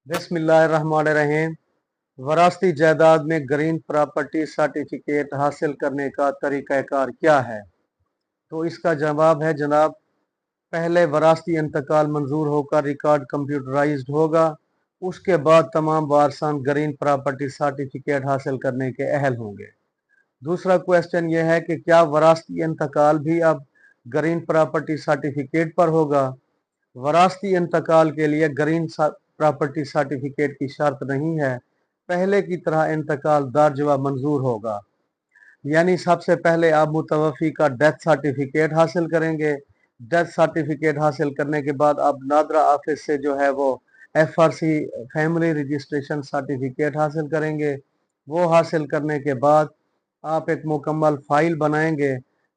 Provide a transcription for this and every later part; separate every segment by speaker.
Speaker 1: बिस्मिल्लाहिर्रहमानिर्रहीम। वरासती जायदाद में ग्रीन प्रॉपर्टी सर्टिफिकेट हासिल करने का तरीक़ाकार क्या है? तो इसका जवाब है जनाब, पहले वरासती इंतकाल मंजूर होकर रिकॉर्ड कंप्यूटराइज्ड होगा। उसके बाद तमाम वारसान ग्रीन प्रॉपर्टी सर्टिफिकेट हासिल करने के अहल होंगे। दूसरा क्वेश्चन यह है कि क्या वरासती इंतकाल भी अब ग्रीन प्रॉपर्टी सर्टिफिकेट पर होगा? वरासती इंतकाल के लिए ग्रीन प्रॉपर्टी सर्टिफिकेट की शर्त नहीं है, पहले की तरह इंतकाल दर्ज व मंजूर होगा। यानी सबसे पहले आप मुतवफ़ी का डेथ सर्टिफिकेट हासिल करेंगे। डेथ सर्टिफिकेट हासिल करने के बाद आप नादरा ऑफिस से जो है वो FRC फैमिली रजिस्ट्रेशन सर्टिफिकेट हासिल करेंगे। वो हासिल करने के बाद आप एक मुकम्मल फ़ाइल बनाएंगे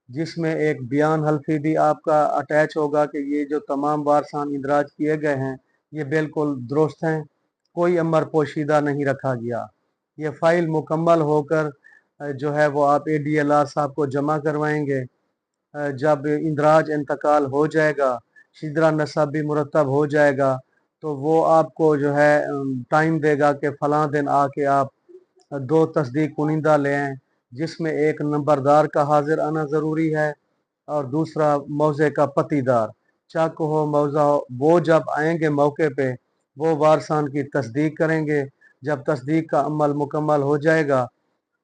Speaker 1: जिसमें एक बयान हल्फी भी आपका अटैच होगा कि ये जो तमाम वारसान इंदराज किए गए हैं ये बिल्कुल दुरुस्त हैं, कोई अमर पोशीदा नहीं रखा गया। ये फ़ाइल मुकम्मल होकर जो है वो आप ADLR साहब को जमा करवाएंगे। जब इंदराज इंतकाल हो जाएगा, शिदरा नसब भी मुरतब हो जाएगा, तो वो आपको जो है टाइम देगा कि फ़लाँ दिन आके आप 2 तस्दीक कुनिंदा ले आएँ, जिसमें एक नंबरदार का हाजिर आना ज़रूरी है और दूसरा मौज़े का पतीदार, चक हो मौज़ा हो। वो जब आएंगे मौके पे वो वारसान की तस्दीक करेंगे। जब तस्दीक का अमल मुकम्मल हो जाएगा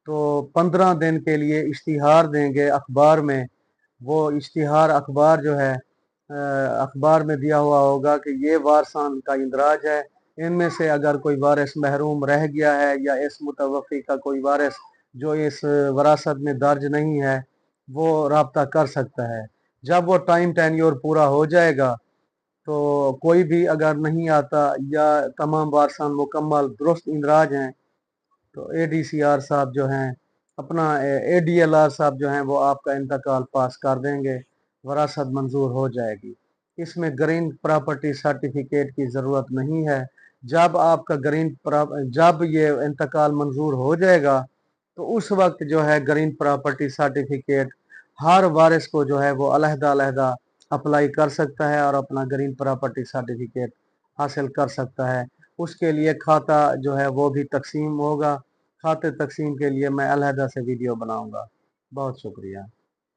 Speaker 1: तो 15 दिन के लिए इश्तिहार देंगे अखबार में। वो इश्तिहार अखबार जो है अखबार में दिया हुआ होगा कि ये वारसान का इंदराज है, इनमें से अगर कोई वारिस महरूम रह गया है या इस मुतवफ़ी का कोई वारिस जो इस वरासत में दर्ज नहीं है वो राब्ता कर सकता है। जब वो टाइम टेन्योर पूरा हो जाएगा तो कोई भी अगर नहीं आता या तमाम वारसान मुकम्मल दुरुस्त इंदराज हैं तो ADCR साहब जो हैं अपना ADLR साहब जो हैं वो आपका इंतकाल पास कर देंगे, वरासत मंजूर हो जाएगी। इसमें ग्रीन प्रॉपर्टी सर्टिफिकेट की ज़रूरत नहीं है। जब आपका जब ये इंतकाल मंजूर हो जाएगा तो उस वक्त जो है ग्रीन प्रॉपर्टी सर्टिफिकेट हर वारिस को जो है वो अलहदा-अलहदा अप्लाई कर सकता है और अपना ग्रीन प्रॉपर्टी सर्टिफिकेट हासिल कर सकता है। उसके लिए खाता जो है वो भी तकसीम होगा। खाते तकसीम के लिए मैं अलहदा से वीडियो बनाऊंगा। बहुत शुक्रिया।